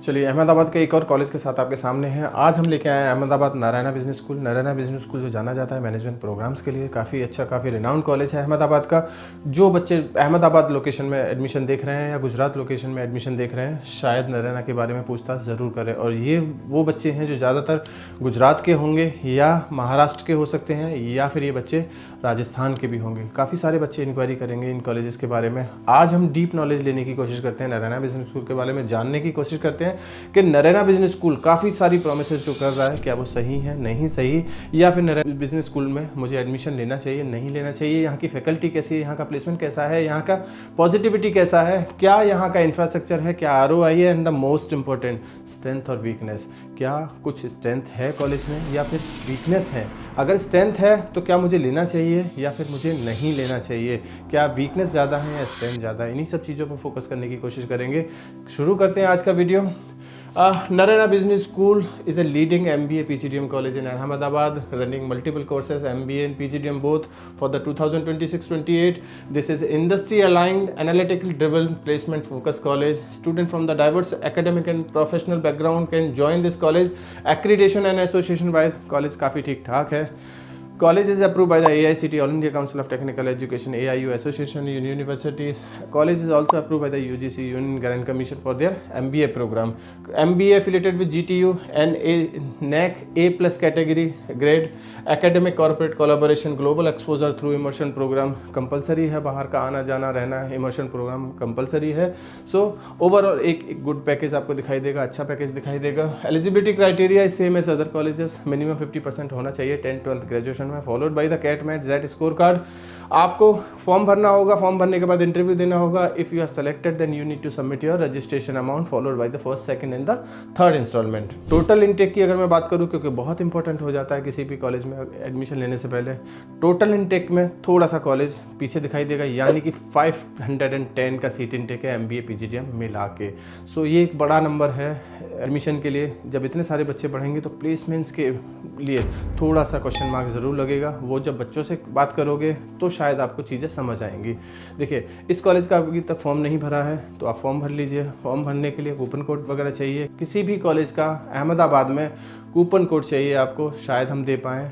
चलिए, अहमदाबाद के एक और कॉलेज के साथ आपके सामने हैं। आज हम लेके आए हैं Ahmedabad Narayana business school. Narayana business school जो जाना जाता है मैनेजमेंट प्रोग्राम्स के लिए, काफ़ी अच्छा, काफ़ी रिनाउंड कॉलेज है अहमदाबाद का। जो बच्चे अहमदाबाद लोकेशन में एडमिशन देख रहे हैं या गुजरात लोकेशन में एडमिशन देख रहे हैं, शायद नारायणा के बारे में पूछताछ ज़रूर करें। और ये वो बच्चे हैं जो ज़्यादातर गुजरात के होंगे या महाराष्ट्र के हो सकते हैं, या फिर ये बच्चे राजस्थान के भी होंगे। काफ़ी सारे बच्चे इंक्वायरी करेंगे इन कॉलेजेस के बारे में। आज हम डीप नॉलेज लेने की कोशिश करते हैं, नारायणा बिजनेस स्कूल के बारे में जानने की कोशिश करते हैं कि नारायणा बिजनेस स्कूल काफ़ी सारी प्रोमिसेस जो कर रहा है, क्या वो सही है, नहीं सही, या फिर नारायणा बिजनेस स्कूल में मुझे एडमिशन लेना चाहिए, नहीं लेना चाहिए। यहाँ की फैकल्टी कैसी है, यहाँ का प्लेसमेंट कैसा है, यहाँ का पॉजिटिविटी कैसा है, क्या यहाँ का इंफ्रास्ट्रक्चर है, क्या ROI है, and the most important strength और वीकनेस। क्या कुछ स्ट्रेंथ है कॉलेज में या फिर वीकनेस है? अगर स्ट्रेंथ है तो क्या मुझे लेना चाहिए या फिर मुझे नहीं लेना चाहिए? क्या वीकनेस ज़्यादा है या स्ट्रेंथ ज़्यादा है? इन्हीं सब चीज़ों पर फोकस करने की कोशिश करेंगे। शुरू करते हैं आज का video. Narayana Business School is a leading MBA PGDM college in Ahmedabad, running multiple courses, MBA and PGDM both, for the 2026-28. This is industry aligned, analytically driven, placement focused college. Students from the diverse academic and professional background can join this college. Accreditation and association by college काफ़ी ठीक ठाक है। College is approved by the AICTE, All India Council of Technical Education, AIU Association Universities. College is also approved by the UGC, Union Grant Commission, for their MBA program. MBA affiliated with GTU and NAC A+ category grade. Academic corporate collaboration, global exposure through immersion program compulsory है। बाहर का आना जाना रहना है, immersion program compulsory है। So overall एक good package आपको दिखाई देगा, अच्छा पैकेज दिखाई देगा। Eligibility criteria is same as other colleges, minimum 50% होना चाहिए 10th-12th ग्रेजुएशन में, followed by the CAT MAT Z score card. आपको फॉर्म भरना होगा, फॉर्म भरने के बाद इंटरव्यू देना होगा। If you are selected then you need to submit your registration amount followed by the first, second and the third instalment. Total intake की अगर मैं बात करूं, क्योंकि बहुत इंपॉर्टेंट हो जाता है किसी भी कॉलेज में एडमिशन लेने से पहले, टोटल इनटेक में थोड़ा सा कॉलेज पीछे दिखाई देगा, यानी कि 510 का सीट इनटेक है MBA PGDM मिला के। सो ये एक बड़ा नंबर है एडमिशन के लिए। जब इतने सारे बच्चे पढ़ेंगे तो प्लेसमेंट्स के लिए थोड़ा सा क्वेश्चन मार्क ज़रूर लगेगा। वो जब बच्चों से बात करोगे तो शायद आपको चीज़ें समझ आएंगी। देखिए, इस कॉलेज का अभी तक फॉर्म नहीं भरा है तो आप फॉर्म भर लीजिए। फॉर्म भरने के लिए कूपन कोड वगैरह चाहिए। किसी भी कॉलेज का अहमदाबाद में कूपन कोड चाहिए आपको, शायद हम दे पाएँ।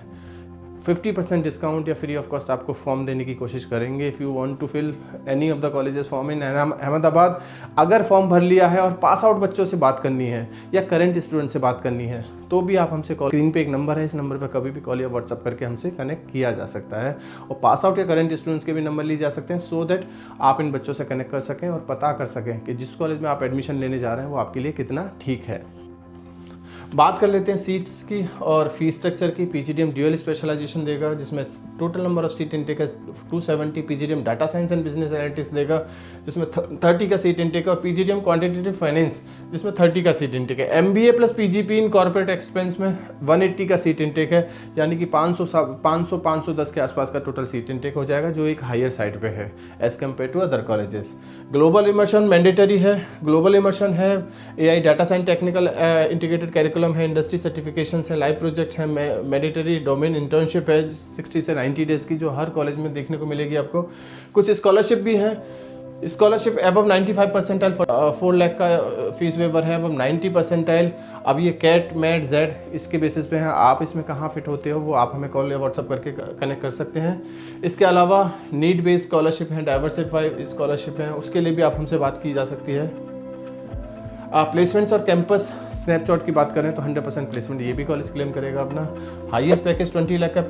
50% डिस्काउंट या फ्री ऑफ कॉस्ट आपको फॉर्म देने की कोशिश करेंगे। If you want to fill any of the colleges form in Ahmedabad, अगर फॉर्म भर लिया है और पास आउट बच्चों से बात करनी है या करंट स्टूडेंट से बात करनी है, तो भी आप हमसे कॉल, स्क्रीन पे एक नंबर है, इस नंबर पर कभी भी कॉल या व्हाट्सअप करके हमसे कनेक्ट किया जा सकता है। और पास आउट या करंट स्टूडेंट्स के भी नंबर लिए जा सकते हैं, सो दैट आप इन बच्चों से कनेक्ट कर सकें और पता कर सकें कि जिस कॉलेज में आप एडमिशन लेने जा रहे हैं वो आपके लिए कितना ठीक है। बात कर लेते हैं सीट्स की और फीस स्ट्रक्चर की। PGDM ड्यूअल स्पेशलाइजेशन देगा, जिसमें total number of seat intake है 270। PGDM data science and business analytics देगा, जिसमें 30 का सीट इंटेक है। और PGDM क्वांटिटेटिव फाइनेंस, जिसमें 30 का सीट इंटेक है। MBA plus PGP in corporate expense में 180 का सीट इंटेक है, यानी कि 510 के आसपास का टोटल सीट इंटेक हो जाएगा, जो एक हायर साइड पे है as compared to other colleges. Global immersion mandatory है। ग्लोबल इमर्शन है, AI data science technical integrated curriculum है, इंडस्ट्री सर्टिफिकेशंस है, लाइव प्रोजेक्ट्स हैं, मैंडेटरी डोमेन इंटर्नशिप है 60 से 90 डेज़ की, जो हर कॉलेज में देखने को मिलेगी आपको। कुछ स्कॉलरशिप भी है। स्कॉलरशिप एबव 95 परसेंटाइल 4 लाख का फीस वेवर है, एबव 90 परसेंटाइल। अब ये कैट मैट जेड इसके बेसिस पे है, आप इसमें कहाँ फिट होते हो वो आप हमें कॉल या व्हाट्सअप करके कनेक्ट कर सकते हैं। इसके अलावा नीड बेस्ड स्कॉलरशिप है, डाइवर्सिफाइड स्कॉलरशिप है, उसके लिए भी आप हमसे बात की जा सकती है। प्लेसमेंट्स और कैंपस स्नैपशॉट की बात करें तो 100% प्लेसमेंट ये भी कॉलेज क्लेम करेगा अपना। हाईएस्ट पैकेज 20 लाख का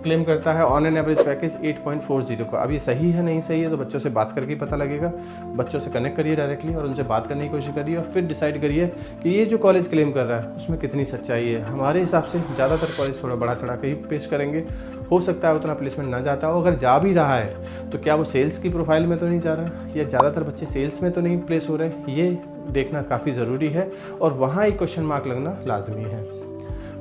क्लेम करता है, ऑन एन एवरेज पैकेज 8.40 का। अब ये सही है नहीं सही है तो बच्चों से बात करके ही पता लगेगा। बच्चों से कनेक्ट करिए डायरेक्टली और उनसे बात करने की कोशिश करिए और फिर डिसाइड करिए कि ये जो कॉलेज क्लेम कर रहा है उसमें कितनी सच्चाई है। हमारे हिसाब से ज़्यादातर कॉलेज थोड़ा बड़ा चढ़ा के ही पेश करेंगे। हो सकता है उतना प्लेसमेंट ना जाता हो, अगर जा भी रहा है तो क्या वो सेल्स की प्रोफाइल में तो नहीं जा रहा, या ज़्यादातर बच्चे सेल्स में तो नहीं प्लेस हो रहे, ये देखना काफ़ी ज़रूरी है और वहाँ एक क्वेश्चन मार्क लगना लाजमी है।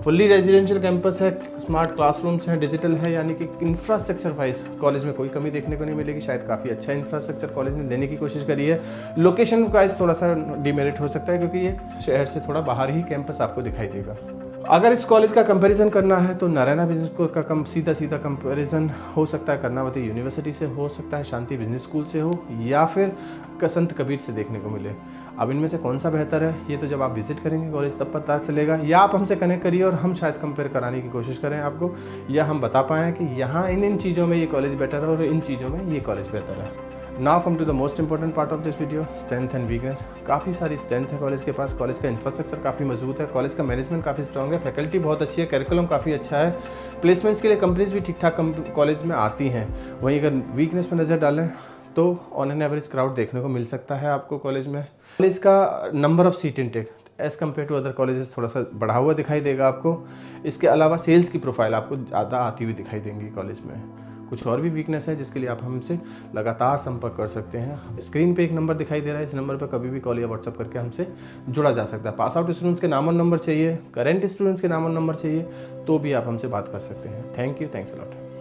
फुल्ली रेजिडेंशियल कैंपस है, स्मार्ट क्लासरूम्स हैं, डिजिटल है, यानी कि इंफ्रास्ट्रक्चर वाइज कॉलेज में कोई कमी देखने को नहीं मिलेगी। शायद काफ़ी अच्छा इंफ्रास्ट्रक्चर कॉलेज ने देने की कोशिश करी है। लोकेशन वाइज थोड़ा सा डिमेरिट हो सकता है क्योंकि ये शहर से थोड़ा बाहर ही कैंपस आपको दिखाई देगा। अगर इस कॉलेज का कंपैरिजन करना है तो नारायणा बिजनेस स्कूल का सीधा कंपैरिजन हो सकता है कर्नावती यूनिवर्सिटी से, हो सकता है शांति बिजनेस स्कूल से हो, या फिर संत कबीर से देखने को मिले। अब इनमें से कौन सा बेहतर है ये तो जब आप विजिट करेंगे कॉलेज तब पता चलेगा, या आप हमसे कनेक्ट करिए और हम शायद कंपेयर कराने की कोशिश करें आपको, या हम बता पाएँ कि यहाँ इन चीज़ों में ये कॉलेज बेटर है और इन चीज़ों में ये कॉलेज बेहतर है। Now come to the most important part of this video, strength and weakness. काफ़ी सारी स्ट्रेंथ है कॉलेज के पास, कॉलेज का इंफ्रास्ट्रक्चर काफ़ी मजबूत है, कॉलेज का मैनेजमेंट काफ़ी स्ट्रॉन्ग है, फैकल्टी बहुत अच्छी है, करिकुलम काफ़ी अच्छा है, प्लेसमेंट्स के लिए कंपनीज भी ठीक ठाक कॉलेज में आती हैं। वहीं अगर वीकनेस पर नज़र डालें तो ऑन एन एवरेज क्राउड देखने को मिल सकता है आपको कॉलेज में। कॉलेज का number of seat intake as compared to other colleges थोड़ा सा बढ़ा हुआ दिखाई देगा आपको। इसके अलावा सेल्स की प्रोफाइल आपको ज़्यादा आती हुई दिखाई देंगी कॉलेज में। कुछ और भी वीकनेस है जिसके लिए आप हमसे लगातार संपर्क कर सकते हैं। स्क्रीन पे एक नंबर दिखाई दे रहा है, इस नंबर पर कभी भी कॉल या व्हाट्सअप करके हमसे जुड़ा जा सकता है। पास आउट स्टूडेंट्स के नाम और नंबर चाहिए, करेंट स्टूडेंट्स के नाम और नंबर चाहिए तो भी आप हमसे बात कर सकते हैं। Thank you, thanks a lot.